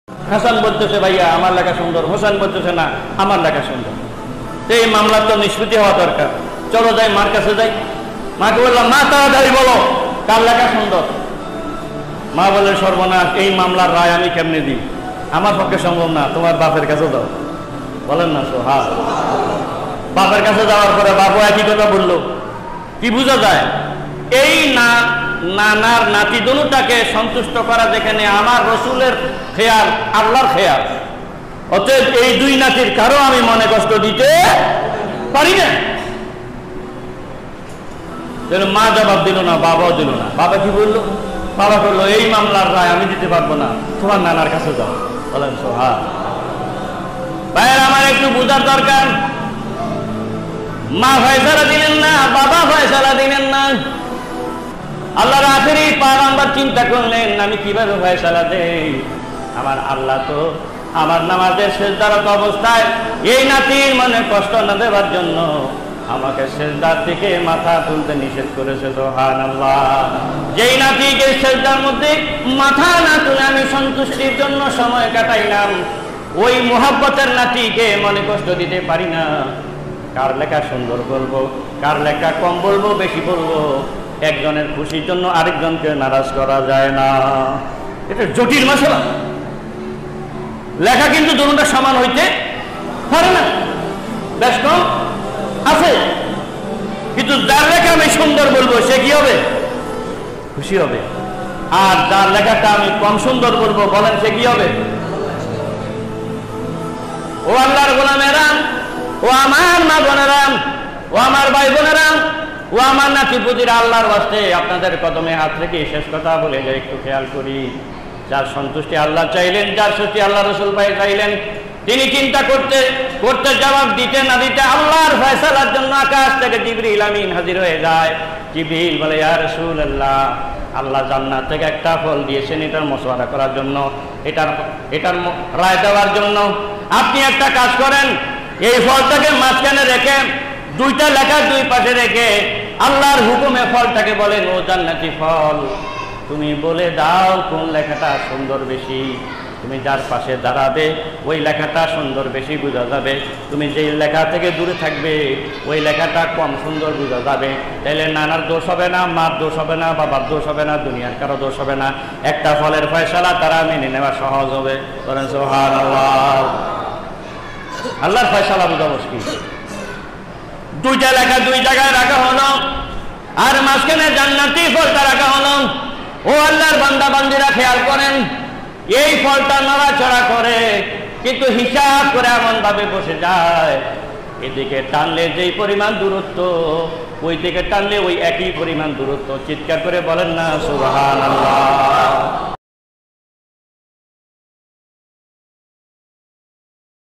হাসান বলতেছে ভাইয়া আমার লেখা সুন্দর, হোসেন বলতেছে না আমার লেখা সুন্দর। তো এই মামলার তো নিষ্পত্তি হওয়া দরকার। চলো যাই মার কাছে যাই। মাকে বললাম মা তাড়াতাড়ি বলো কার লেখা সুন্দর। মা বললেন সর্বনাশ, এই মামলার রায় আমি কেমনে দিই, আমার পক্ষে সম্ভব না, তোমার বাপের কাছে যাও। বলেন না সোহাগ। বাপের কাছে যাওয়ার পরে বাবু একই কথা বললো। কি বোঝা যায়? এই নানার নাতি দনুটাকে সন্তুষ্ট করা যেখানে আমার রসুলের খেয়াল, আল্লাহর খেয়াল, অতএব এই দুই নাতির কারো আমি মনে কষ্ট দিতে পারি না। মা জবাব দিল না, বাবাও দিল না। বাবা কি বললো? বাবা বললো এই মামলার রায় আমি দিতে পারবো না, তোমার নানার কাছে যাও। বলেন সোহাগ। ভাইয়ের আমার একটু বোঝার দরকার। মা ফয়সালা দিলেন না, বাবা ফয়সালা দিলেন না। আল্লাহর আখেরি পয়গম্বর চিন্তা করলেন আমি কিভাবে ফয়সালা দেই। আমার আল্লাহ তো আমার নামাজের সিজদারত অবস্থায় এই নাতির মনে কষ্ট না দেওয়ার জন্য আমাকে সিজদার থেকে মাথা তুলতে নিষেধ করেছে। সুবহানাল্লাহ। যেই নাতিকে সিজদার মধ্যে মাথা না তুলে আমি সন্তুষ্টির জন্য সময় কাটাইলাম, ওই মুহাব্বতের নাতিকে মনে কষ্ট দিতে পারি না। কার লেখা সুন্দর বলবো, কার লেখা কম বলবো, বেশি বলবো, একজনের খুশির জন্য আরেকজনকে নারাজ করা যায় না। এটা জটিল মশলা। লেখা কিন্তু দুটোটা সমান হইতে পারে না, বেশ কম আছে। কিন্তু যার লেখা আমি সুন্দর বলবো সে কি হবে? খুশি হবে। আর যার লেখাটা আমি কম সুন্দর বলবো, বলেন সে কি হবে? ও আল্লাহর গোলামেরা, ও আমার মা বোনেরা, ও আমার ভাই বোনেরা, ও আমার নাতিপুতিরা, আল্লাহর ওয়াস্তে আপনাদের কদমে হাত রেখে শেষ কথা বলে যাই, একটু খেয়াল করি। যার সন্তুষ্টি আল্লাহ চাইলেন, যার সত্যি আল্লাহ রসুল ভাই চাইলেন, তিনি চিন্তা করতে করতে জবাব দিতে না দিতে আল্লাহর ফয়সালার জন্য আকাশ থেকে জিবরিল আমিন হাজির হয়ে যায়। জিবরিল বলে ইয়া রাসূলুল্লাহ, আল্লাহ জান্নাত থেকে একটা ফল দিয়েছেন এটার মশওয়ারা করার জন্য, এটার রায় দেওয়ার জন্য। আপনি একটা কাজ করেন, এই ফলটাকে মাঝখানে রেখে দুইটা লেখা দুই পাশে রেখে আল্লাহর হুকুমে ফলটাকে বলেন ও জান্নাতি ফল, তুমি বলে দাও কোন লেখাটা সুন্দর বেশি। তুমি যার পাশে দাঁড়াবে ওই লেখাটা সুন্দর বেশি বোঝা যাবে। তুমি যেই লেখা থেকে দূরে থাকবে ওই লেখাটা কম সুন্দর বোঝা যাবে। তাইলে নানার দোষ হবে না, মার দোষ হবে না, বাবার দোষ হবে না, দুনিয়ার কারো দোষ হবে না। একটা ফলের ফয়সালা তারা মেনে নেওয়া সহজ হবে। বলেন সুবহানাল্লাহ। আল্লাহর ফয়সালা বোঝা মুশকিল। দুইটা লেখা দুই জায়গায় রাখা হলো, আর মাঝখানে জান্নাতি ফলটা রাখা হলো। ও আল্লাহর বান্দা বান্দিরা খেয়াল করেন, এই ফলটা নড়াচড়া করে কিন্তু হিসাব করে এমন ভাবে বসে যায়, এদিকে টানলে যেই পরিমাণ দূরত্ব ওই দিকে টানলে ওই একই পরিমাণ দূরত্ব। চিৎকার করে বলেন না সুবহানাল্লাহ।